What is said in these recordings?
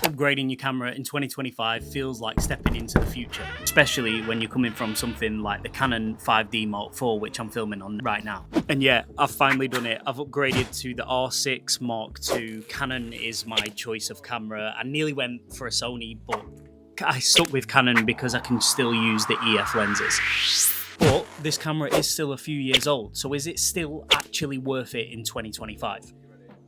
Upgrading your camera in 2025 feels like stepping into the future, especially when you're coming from something like the Canon 5D Mark IV, which I'm filming on right now. And yeah, I've finally done it. I've upgraded to the R6 Mark II. Canon is my choice of camera. I nearly went for a Sony, but I stuck with Canon because I can still use the EF lenses. But this camera is still a few years old, so is it still actually worth it in 2025?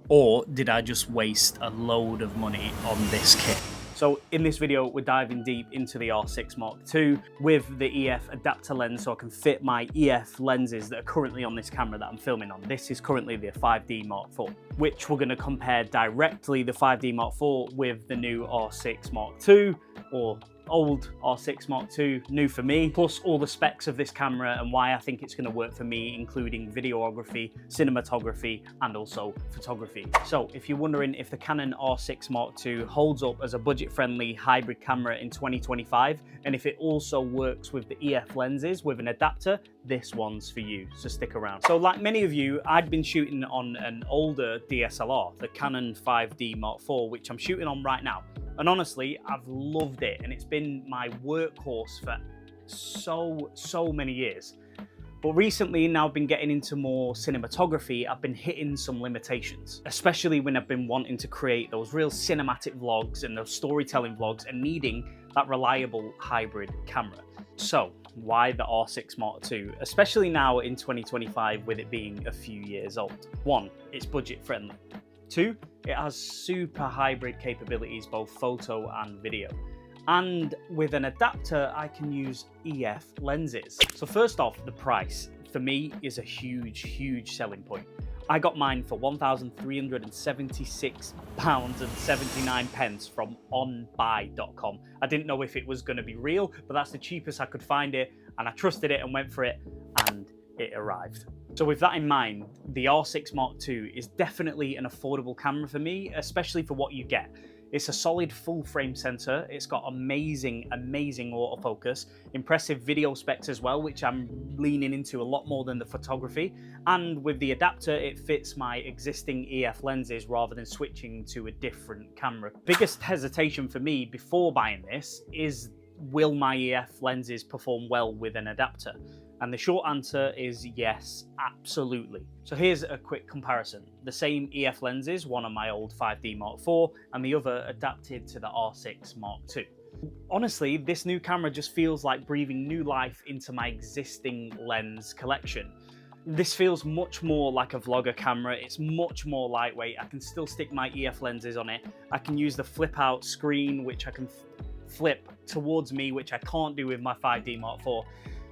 Or did I just waste a load of money on this kit? So in this video, we're diving deep into the R6 Mark II with the EF adapter lens so I can fit my EF lenses that are currently on this camera that I'm filming on. This is currently the 5D Mark IV, which we're going to compare directly the 5D Mark IV with the new R6 Mark II, or old R6 Mark II, new for me, plus all the specs of this camera and why I think it's going to work for me, including videography, cinematography, and also photography. So if you're wondering if the Canon R6 Mark II holds up as a budget-friendly hybrid camera in 2025, and if it also works with the EF lenses with an adapter, this one's for you, so stick around. So like many of you, I'd been shooting on an older DSLR, the Canon 5D Mark IV, which I'm shooting on right now. And honestly, I've loved it, and it's been my workhorse for so many years. But recently, now I've been getting into more cinematography, I've been hitting some limitations, especially when I've been wanting to create those real cinematic vlogs and those storytelling vlogs and needing that reliable hybrid camera. So why the R6 Mark II, especially now in 2025 with it being a few years old? 1, it's budget friendly. 2, it has super hybrid capabilities, both photo and video. And with an adapter, I can use EF lenses. So first off, the price, for me, is a huge selling point. I got mine for £1,376.79 from onbuy.com. I didn't know if it was going to be real, but that's the cheapest I could find it, and I trusted it and went for it, and it arrived. So with that in mind, the R6 Mark II is definitely an affordable camera for me, especially for what you get. It's a solid full frame sensor, it's got amazing autofocus, impressive video specs as well, which I'm leaning into a lot more than the photography, and with the adapter it fits my existing EF lenses rather than switching to a different camera. Biggest hesitation for me before buying this is, will my EF lenses perform well with an adapter? And the short answer is yes, absolutely. So here's a quick comparison. The same EF lenses, one on my old 5D Mark IV and the other adapted to the R6 Mark II. Honestly, this new camera just feels like breathing new life into my existing lens collection. This feels much more like a vlogger camera. It's much more lightweight. I can still stick my EF lenses on it. I can use the flip out screen, which I can flip towards me, which I can't do with my 5D Mark IV.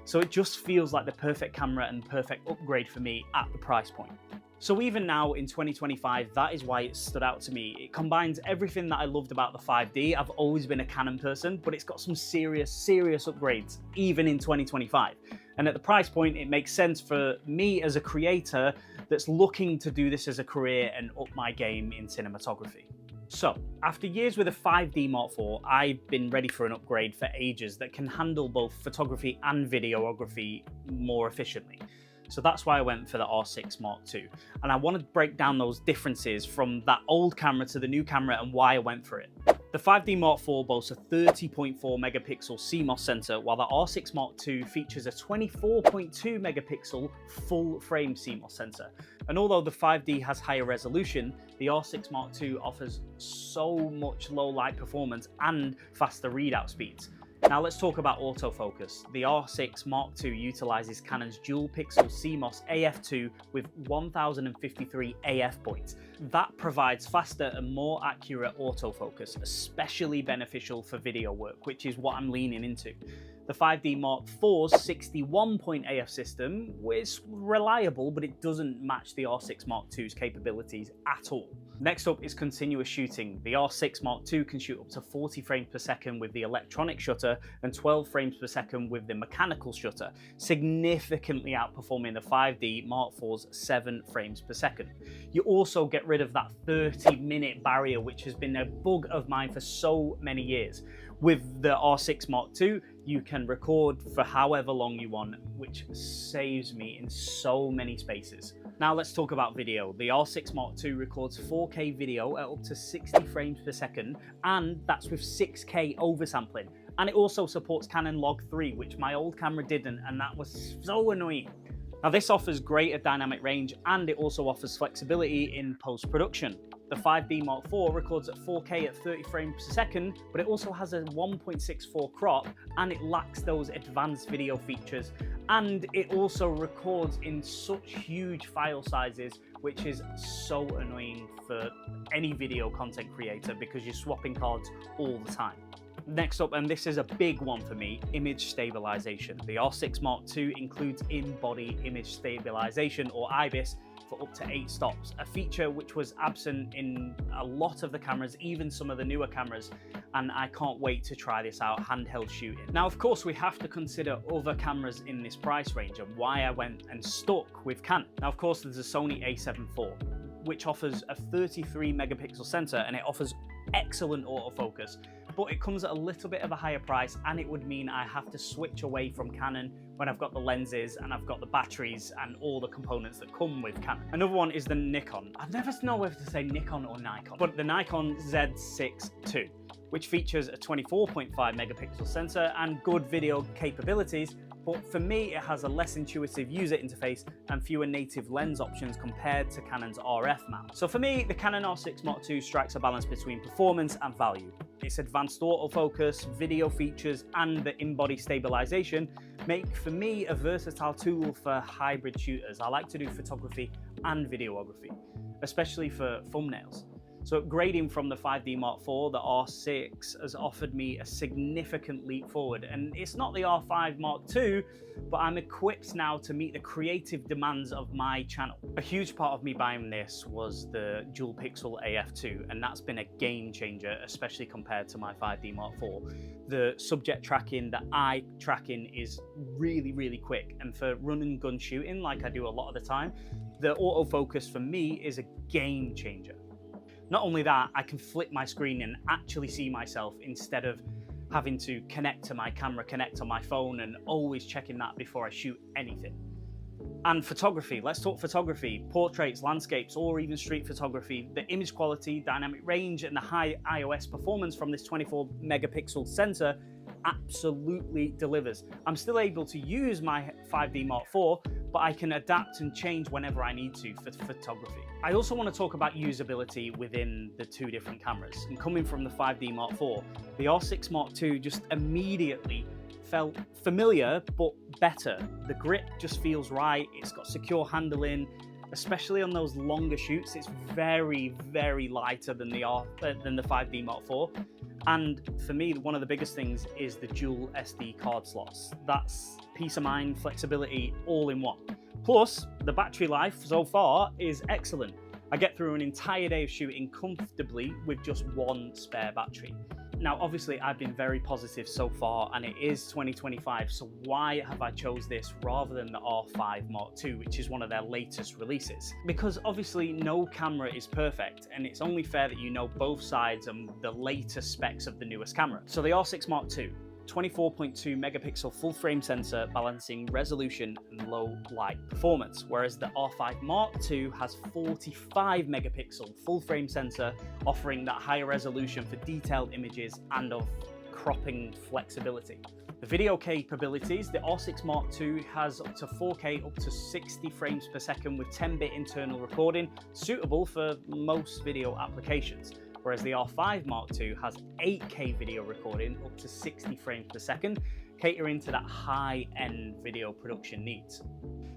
So it just feels like the perfect camera and perfect upgrade for me at the price point. So even now in 2025, that is why it stood out to me. It combines everything that I loved about the 5D. I've always been a Canon person, but it's got some serious upgrades, even in 2025. And at the price point, it makes sense for me as a creator that's looking to do this as a career and up my game in cinematography. So, after years with a 5D Mark IV, I've been ready for an upgrade for ages that can handle both photography and videography more efficiently. So that's why I went for the R6 Mark II. And I want to break down those differences from that old camera to the new camera and why I went for it. The 5D Mark IV boasts a 30.4 megapixel CMOS sensor, while the R6 Mark II features a 24.2 megapixel full frame CMOS sensor. And although the 5D has higher resolution, the R6 Mark II offers so much low light performance and faster readout speeds. Now let's talk about autofocus. The R6 Mark II utilizes Canon's dual pixel CMOS AF2 with 1053 AF points. That provides faster and more accurate autofocus, especially beneficial for video work, which is what I'm leaning into. The 5D Mark IV's 61-point AF system is reliable, but it doesn't match the R6 Mark II's capabilities at all. Next up is continuous shooting. The R6 Mark II can shoot up to 40 frames per second with the electronic shutter and 12 frames per second with the mechanical shutter, significantly outperforming the 5D Mark IV's 7 frames per second. You also get rid of that 30-minute barrier, which has been a bug of mine for so many years. With the R6 Mark II, you can record for however long you want, which saves me in so many spaces. Now let's talk about video. The R6 Mark II records 4K video at up to 60 frames per second, and that's with 6K oversampling. And it also supports Canon Log 3, which my old camera didn't, and that was so annoying. Now this offers greater dynamic range, and it also offers flexibility in post-production. The 5D Mark IV records at 4K at 30 frames per second, but it also has a 1.64 crop, and it lacks those advanced video features. And it also records in such huge file sizes, which is so annoying for any video content creator because you're swapping cards all the time. Next up, and this is a big one for me, image stabilization. The R6 Mark II includes in-body image stabilization, or IBIS, for up to 8 stops, a feature which was absent in a lot of the cameras, even some of the newer cameras, and I can't wait to try this out handheld shooting. Now, of course, we have to consider other cameras in this price range and why I went and stuck with Canon. Now, of course, there's a Sony a7 IV, which offers a 33 megapixel sensor, and it offers excellent autofocus, but it comes at a little bit of a higher price, and it would mean I have to switch away from Canon when I've got the lenses and I've got the batteries and all the components that come with Canon. Another one is the Nikon. I never know whether to say Nikon or Nikon, but the Nikon Z6 II, which features a 24.5 megapixel sensor and good video capabilities, but for me it has a less intuitive user interface and fewer native lens options compared to Canon's RF mount. So for me, the Canon R6 Mark II strikes a balance between performance and value. Its advanced autofocus, video features, and the in-body stabilization make for me a versatile tool for hybrid shooters. I like to do photography and videography, especially for thumbnails. So upgrading from the 5D Mark IV, the R6 has offered me a significant leap forward, and it's not the R5 Mark II, but I'm equipped now to meet the creative demands of my channel. A huge part of me buying this was the dual pixel AF2, and that's been a game changer, especially compared to my 5D Mark IV. The subject tracking, the eye tracking is really, really quick, and for run and gun shooting, like I do a lot of the time, the autofocus for me is a game changer. Not only that, I can flip my screen and actually see myself instead of having to connect to my camera, connect on my phone, and always checking that before I shoot anything. And photography, let's talk photography, portraits, landscapes, or even street photography. The image quality, dynamic range, and the high iOS performance from this 24 megapixel sensor absolutely delivers. I'm still able to use my 5D Mark IV, but I can adapt and change whenever I need to for photography. I also want to talk about usability within the two different cameras. And coming from the 5D Mark IV, the R6 Mark II just immediately felt familiar, but better. The grip just feels right. It's got secure handling, especially on those longer shoots. It's very, very lighter than the 5D Mark IV. And for me, one of the biggest things is the dual SD card slots. That's peace of mind, flexibility, all in one. Plus, the battery life so far is excellent. I get through an entire day of shooting comfortably with just one spare battery. Now, obviously, I've been very positive so far, and it is 2025, so why have I chose this rather than the R5 Mark II, which is one of their latest releases? Because obviously no camera is perfect, and it's only fair that you know both sides and the latest specs of the newest camera. So the R6 Mark II, 24.2 megapixel full frame sensor balancing resolution and low light performance, whereas the R5 Mark II has 45 megapixel full frame sensor offering that higher resolution for detailed images and of cropping flexibility. The video capabilities, the R6 Mark II has up to 4K up to 60 frames per second with 10-bit internal recording, suitable for most video applications. Whereas the R5 Mark II has 8K video recording up to 60 frames per second, catering to that high-end video production needs.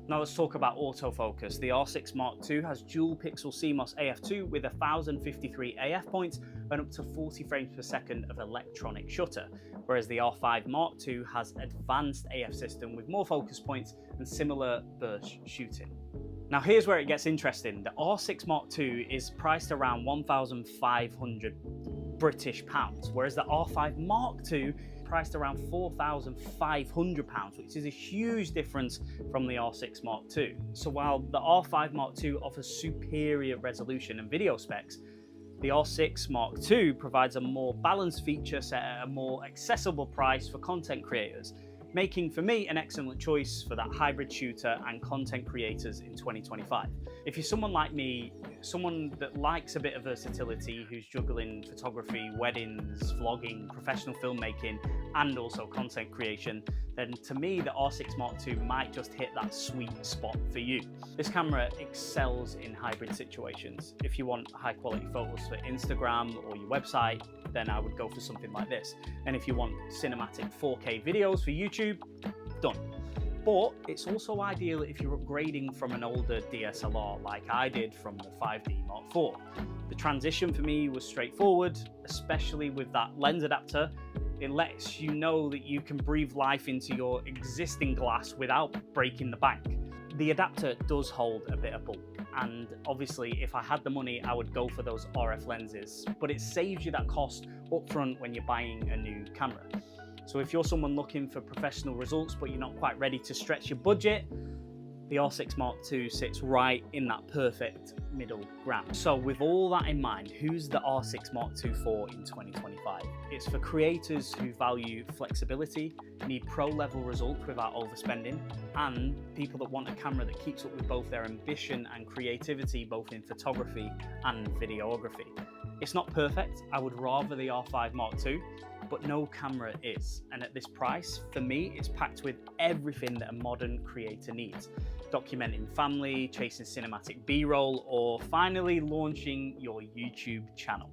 Now let's talk about autofocus. The R6 Mark II has dual pixel CMOS AF2 with 1053 AF points and up to 40 frames per second of electronic shutter, whereas the R5 Mark II has advanced AF system with more focus points and similar burst shooting. Now here's where it gets interesting. The R6 Mark II is priced around £1,500 British, whereas the R5 Mark II priced around £4,500, which is a huge difference from the R6 Mark II. So while the R5 Mark II offers superior resolution and video specs, the R6 Mark II provides a more balanced feature set at a more accessible price for content creators. making for me an excellent choice for that hybrid shooter and content creators in 2025. If you're someone like me, someone that likes a bit of versatility, who's juggling photography, weddings, vlogging, professional filmmaking, and also content creation, then to me the R6 Mark II might just hit that sweet spot for you. This camera excels in hybrid situations. If you want high quality photos for Instagram or your website, then I would go for something like this. And if you want cinematic 4K videos for YouTube, done. But it's also ideal if you're upgrading from an older DSLR like I did from the 5D Mark IV. The transition for me was straightforward, especially with that lens adapter. It lets you know that you can breathe life into your existing glass without breaking the bank. The adapter does hold a bit of bulk, and obviously if I had the money I would go for those RF lenses, but it saves you that cost up front when you're buying a new camera. So if you're someone looking for professional results but you're not quite ready to stretch your budget, the R6 Mark II sits right in that perfect middle ground. So with all that in mind, who's the R6 Mark II for in 2025? It's for creators who value flexibility, need pro-level results without overspending, and people that want a camera that keeps up with both their ambition and creativity, both in photography and videography. It's not perfect. I would rather the R5 Mark II, but no camera is. And at this price, for me, it's packed with everything that a modern creator needs. Documenting family, chasing cinematic B-roll, or finally launching your YouTube channel.